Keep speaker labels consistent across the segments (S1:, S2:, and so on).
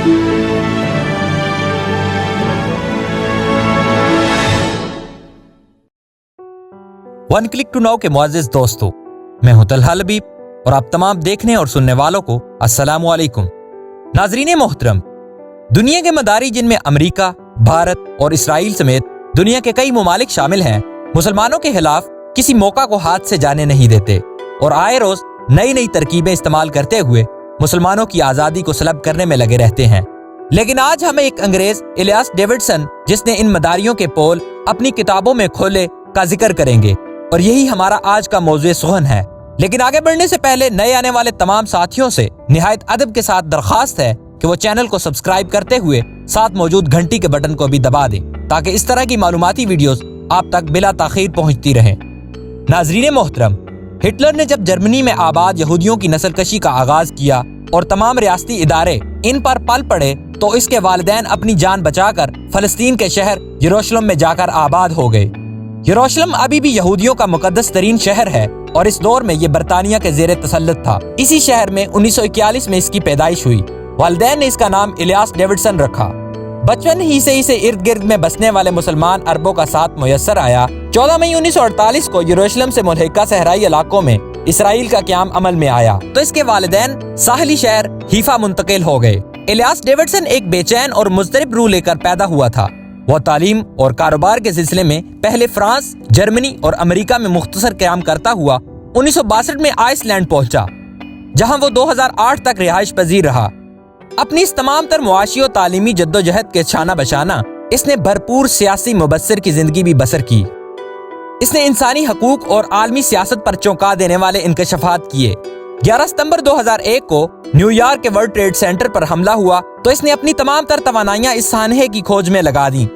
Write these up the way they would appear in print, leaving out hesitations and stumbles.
S1: One click to now के मुअज़्ज़िज़ दोस्तों, मैं हूं तलहा लबीब और आप तमाम देखने और सुनने वालों को अस्सलामु अलैकुम। नाज़रीन मोहतरम, दुनिया के मदारी जिनमें अमेरिका, भारत और इसराइल समेत दुनिया के कई ममालिक शामिल हैं, मुसलमानों के खिलाफ किसी मौका को हाथ से जाने नहीं देते और आए रोज नई नई तरकीबें इस्तेमाल करते हुए मुसलमानों की आज़ादी को सलब करने में लगे रहते हैं। लेकिन आज हमें एक अंग्रेज इलियास डेविडसन, जिसने इन मदारियों के पोल अपनी किताबों में खोले, का जिक्र करेंगे और यही हमारा आज का मौज़ूए सुखन है। लेकिन आगे बढ़ने से पहले नए आने वाले तमाम साथियों से निहायत अदब के साथ दरख्वास्त है कि वो चैनल को सब्सक्राइब करते हुए साथ मौजूद घंटी के बटन को भी दबा दें ताकि इस तरह की मालूमाती वीडियोस आप तक बिला ताखीर पहुंचती रहें। नाज़रीन मोहतरम, हिटलर ने जब जर्मनी में आबाद यहूदियों की नस्लकशी का आगाज किया और तमाम रियासती इदारे इन पर पल पड़े, तो इसके वालिदैन अपनी जान बचाकर फलस्तीन के शहर यरूशलेम में जाकर आबाद हो गए। यरूशलेम अभी भी यहूदियों का मुकद्दस तरीन शहर है और इस दौर में ये बरतानिया के ज़ेरे तसल्लुत था। इसी शहर में 1941 में इसकी पैदाइश हुई। वालिदैन ने इसका नाम इलियास डेविडसन रखा। बचपन ही से इसे इर्द गिर्द में बसने वाले मुसलमान अरबों का साथ मुयस्सर आया। 14 मई 1948 को यरूशलेम से मुल्हिका सहराई इलाकों में इसराइल का क़याम अमल में आया तो इसके वालिदैन साहली शहर हीफा मुंतकिल हो गए। इलियास डेविडसन एक बेचैन और मुज़तरिब रूह लेकर पैदा हुआ था। वह तालीम और कारोबार के सिलसिले में पहले फ्रांस, जर्मनी और अमेरिका में मुख्तसर क़याम करता हुआ 1962 में आइसलैंड पहुंचा, जहां वो 2008 तक रिहाइश पजीर रहा। अपनी इस तमाम तर मुआशी और तालीमी जद्दोजहद के छाना बशाना इसने भरपूर सियासी मुबस्सिर की जिंदगी भी बसर की। इसने इंसानी हकूक और आलमी सियासत पर चौंका देने वाले इंकशाफात किए। 11 सितंबर 2001 को न्यूयॉर्क के वर्ल्ड ट्रेड सेंटर पर हमला हुआ तो इसने अपनी तमाम तर तवानाइयां इस सानहे की खोज में लगा दी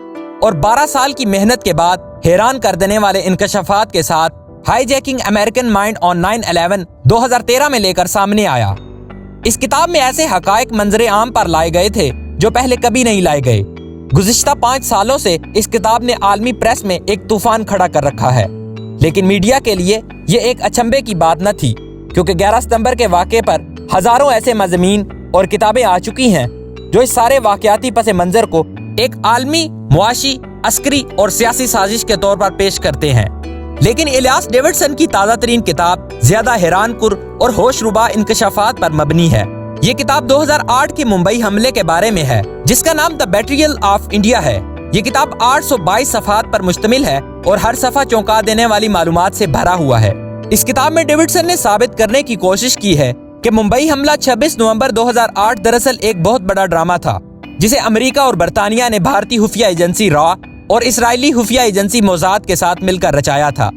S1: और 12 साल की मेहनत के बाद हैरान कर देने वाले इंकशाफात के साथ हाईजैकिंग अमेरिकन माइंड ऑन 9/11 2013 में लेकर सामने आया। इस किताब में ऐसे हकायक मंजरे आम पर लाए गए थे जो पहले कभी नहीं लाए गए। गुज़िश्ता 5 सालों से इस किताब ने आलमी प्रेस में एक तूफान खड़ा कर रखा है, लेकिन मीडिया के लिए ये एक अचंभे की बात न थी, क्योंकि 11 सितंबर के वाक़े पर हजारों ऐसे मज़मीन और किताबें आ चुकी हैं जो इस सारे वाक़याती पस मंजर को एक आलमी, मुआशी, अस्करी और सियासी साजिश के तौर पर पेश करते हैं। लेकिन इलियास डेविडसन की ताज़ा तरीन किताब ज्यादा हैरानकुर और होशरुबा इंकशाफात पर मबनी है। ये किताब 2008 के मुंबई हमले के बारे में है, जिसका नाम द बैटरियल ऑफ इंडिया है। ये किताब 822 सफ़हात पर मुश्तमिल है और हर सफ़ा चौंका देने वाली मालूमात से भरा हुआ है। इस किताब में डेविडसन ने साबित करने की कोशिश की है कि मुंबई हमला 26 नवंबर 2008 दरअसल एक बहुत बड़ा ड्रामा था, जिसे अमेरिका और बरतानिया ने भारतीय खुफिया एजेंसी रॉ और इसराइली खुफिया एजेंसी मोसाद के साथ मिलकर रचाया था।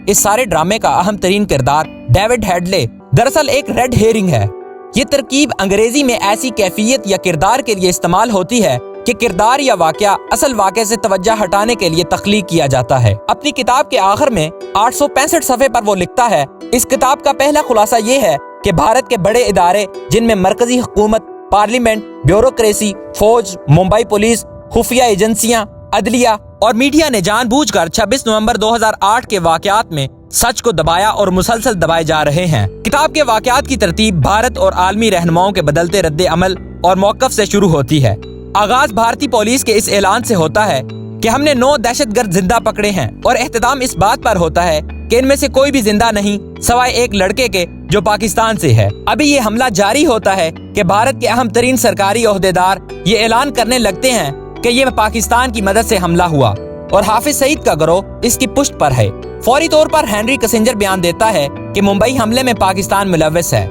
S1: इस सारे ड्रामे का अहम तरीन किरदार डेविड हेडले दरअसल एक रेड हेरिंग है। ये तरकीब अंग्रेजी में ऐसी कैफियत या किरदार के लिए इस्तेमाल होती है कि किरदार या वाकया असल वाक़े से तवज्जो हटाने के लिए तख्लीक किया जाता है। अपनी किताब के आखिर में 865 सफ़े पर वो लिखता है, इस किताब का पहला खुलासा ये है कि भारत के बड़े इदारे, जिनमें मरकजी हुकूमत, पार्लियामेंट, ब्यूरोक्रेसी, फौज, मुंबई पुलिस, खुफिया एजेंसियां, अदलिया और मीडिया ने जानबूझकर 26 नवंबर 2008 के वाकयात में सच को दबाया और मुसलसल दबाए जा रहे हैं। किताब के वाकयात की तरतीब भारत और आलमी रहनुमाओं के बदलते रद्दे अमल और मौक़िफ़ से शुरू होती है। आगाज भारतीय पुलिस के इस ऐलान से होता है कि हमने 9 दहशतगर्द जिंदा पकड़े हैं और एहतमाम इस बात पर होता है कि इनमें से कोई भी जिंदा नहीं सवाए एक लड़के के जो पाकिस्तान से है। अभी ये हमला जारी होता है कि भारत के अहम तरीन सरकारी ओहदेदार ये ऐलान करने लगते हैं कि ये पाकिस्तान की मदद से हमला हुआ और हाफिज सईद का गिरोह इसकी पुष्ट पर है। फौरी तौर पर हेनरी किसिंजर बयान देता है कि मुंबई हमले में पाकिस्तान मुलव्वस है।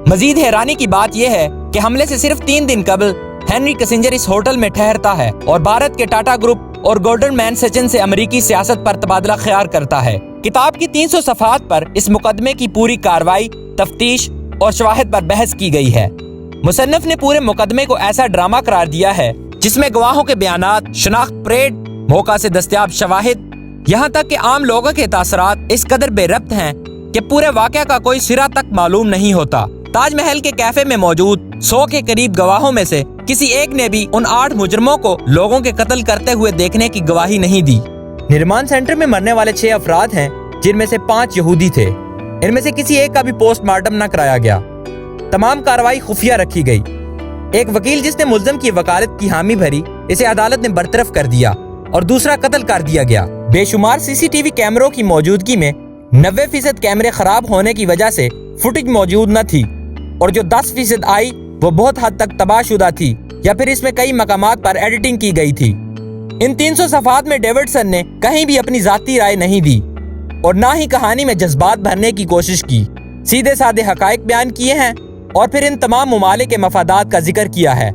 S1: मजीद हैरानी की बात यह है कि हमले से सिर्फ 3 दिन कबल हेनरी किसिंजर इस होटल में ठहरता है और भारत के टाटा ग्रुप और गोल्डन मैन सचिन से अमेरिकी सियासत पर तबादला ख्याल करता है। किताब की 300 सफ़हात पर इस मुकदमे की पूरी कार्रवाई, तफ्तीश और शवाहिद पर बहस की गई है। मुसन्निफ ने पूरे मुकदमे को ऐसा ड्रामा करार दिया है जिसमें गवाहों के बयानात, शनाख्त परेड, मौका से दस्तयाब शवाहिद, यहाँ तक कि आम लोगों के तासरात इस कदर बेरब्त हैं कि पूरे वाक़या का कोई सिरा तक मालूम नहीं होता। ताजमहल के कैफे में मौजूद 100 के करीब गवाहों में से किसी एक ने भी उन 8 मुजरमों को लोगों के कत्ल करते हुए देखने की गवाही नहीं दी। निर्माण सेंटर में मरने वाले 6 अफराद हैं, जिनमें से 5 यहूदी थे। इनमें से किसी एक का भी पोस्टमार्टम न कराया गया। तमाम कार्रवाई खुफिया रखी गई। ایک وکیل جس نے ملزم کی وکالت کی حامی بھری، اسے عدالت نے برطرف کر دیا اور دوسرا قتل کر دیا گیا۔ بے شمار CCTV کیمروں کی موجودگی میں 90% کیمرے خراب ہونے کی وجہ سے فوٹیج موجود نہ تھی، اور جو 10% آئی وہ بہت حد تک تباہ شدہ تھی یا پھر اس میں کئی مقامات پر ایڈیٹنگ کی گئی تھی۔ ان 300 صفحات میں ڈیوڈسن نے کہیں بھی اپنی ذاتی رائے نہیں دی اور نہ ہی کہانی میں جذبات بھرنے کی کوشش کی۔ سیدھے سادے حقائق بیان کیے ہیں اور پھر ان تمام ممالک کے مفادات کا ذکر کیا ہے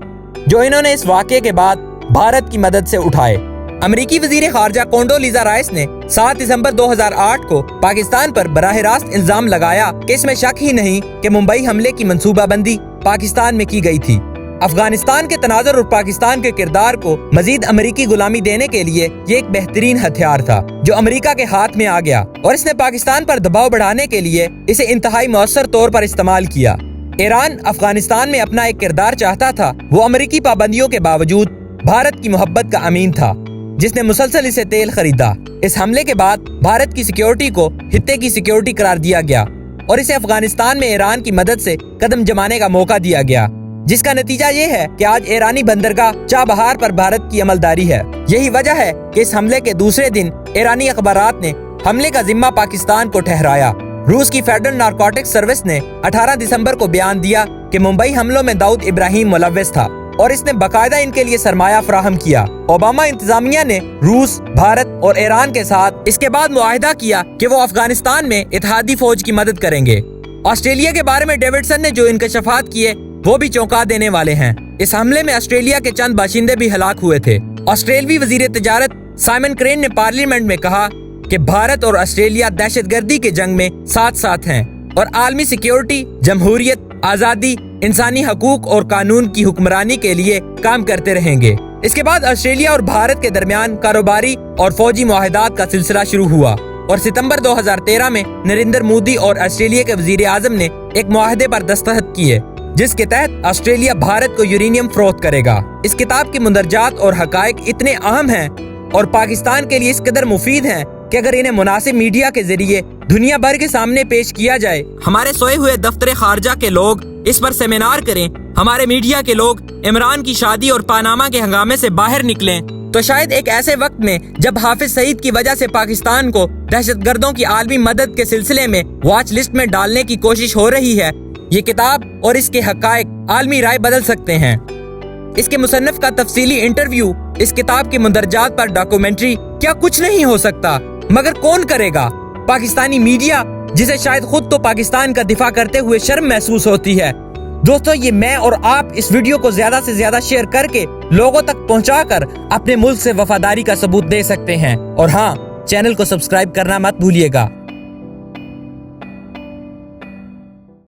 S1: جو انہوں نے اس واقعے کے بعد بھارت کی مدد سے اٹھائے۔ امریکی وزیر خارجہ کونڈولیزا رائس نے 7 دسمبر 2008 کو پاکستان پر براہ راست الزام لگایا کہ اس میں شک ہی نہیں کہ ممبئی حملے کی منصوبہ بندی پاکستان میں کی گئی تھی۔ افغانستان کے تناظر اور پاکستان کے کردار کو مزید امریکی غلامی دینے کے لیے یہ ایک بہترین ہتھیار تھا جو امریکہ کے ہاتھ میں آ گیا، اور اس نے پاکستان پر دباؤ بڑھانے کے لیے اسے انتہائی مؤثر طور پر استعمال کیا۔ ایران افغانستان میں اپنا ایک کردار چاہتا تھا، وہ امریکی پابندیوں کے باوجود بھارت کی محبت کا امین تھا جس نے مسلسل اسے تیل خریدا۔ اس حملے کے بعد بھارت کی سیکیورٹی کو خطے کی سیکیورٹی قرار دیا گیا اور اسے افغانستان میں ایران کی مدد سے قدم جمانے کا موقع دیا گیا، جس کا نتیجہ یہ ہے کہ آج ایرانی بندرگاہ چابہار پر بھارت کی عملداری ہے۔ یہی وجہ ہے کہ اس حملے کے دوسرے دن ایرانی اخبارات نے حملے کا ذمہ پاکستان کو ٹھہرایا۔ روس کی فیڈرل نارکوٹکس سروس نے 18 دسمبر کو بیان دیا کہ ممبئی حملوں میں داؤد ابراہیم ملوث تھا اور اس نے باقاعدہ ان کے لیے سرمایہ فراہم کیا۔ اوباما انتظامیہ نے روس، بھارت اور ایران کے ساتھ اس کے بعد معاہدہ کیا کہ وہ افغانستان میں اتحادی فوج کی مدد کریں گے۔ آسٹریلیا کے بارے میں ڈیوڈسن نے جو انکشافات کیے وہ بھی چونکا دینے والے ہیں۔ اس حملے میں آسٹریلیا کے چند باشندے بھی ہلاک ہوئے تھے۔ آسٹریلوی وزیر تجارت سائمن کرین نے پارلیمنٹ میں کہا کہ بھارت اور آسٹریلیا دہشت گردی کے جنگ میں ساتھ ساتھ ہیں اور عالمی سیکیورٹی، جمہوریت، آزادی، انسانی حقوق اور قانون کی حکمرانی کے لیے کام کرتے رہیں گے۔ اس کے بعد آسٹریلیا اور بھارت کے درمیان کاروباری اور فوجی معاہدات کا سلسلہ شروع ہوا اور ستمبر 2013 میں نریندر مودی اور آسٹریلیا کے وزیر اعظم نے ایک معاہدے پر دستخط کیے جس کے تحت آسٹریلیا بھارت کو یورینیم فروخت کرے گا۔ اس کتاب کے مندرجات اور حقائق اتنے اہم ہیں اور پاکستان کے لیے اس قدر مفید ہیں کہ اگر انہیں مناسب میڈیا کے ذریعے دنیا بھر کے سامنے پیش کیا جائے، ہمارے سوئے ہوئے دفتر خارجہ کے لوگ اس پر سیمینار کریں، ہمارے میڈیا کے لوگ عمران کی شادی اور پاناما کے ہنگامے سے باہر نکلیں، تو شاید ایک ایسے وقت میں جب حافظ سعید کی وجہ سے پاکستان کو دہشت گردوں کی عالمی مدد کے سلسلے میں واچ لسٹ میں ڈالنے کی کوشش ہو رہی ہے، یہ کتاب اور اس کے حقائق عالمی رائے بدل سکتے ہیں۔ اس کے مصنف کا تفصیلی انٹرویو، اس کتاب کے مندرجات پر ڈاکومنٹری، کیا کچھ نہیں ہو سکتا؟ مگر کون کرے گا؟ پاکستانی میڈیا، جسے شاید خود تو پاکستان کا دفاع کرتے ہوئے شرم محسوس ہوتی ہے۔ دوستو، یہ میں اور آپ اس ویڈیو کو زیادہ سے زیادہ شیئر کر کے لوگوں تک پہنچا کر اپنے ملک سے وفاداری کا ثبوت دے سکتے ہیں، اور ہاں، چینل کو سبسکرائب کرنا مت بھولیے گا۔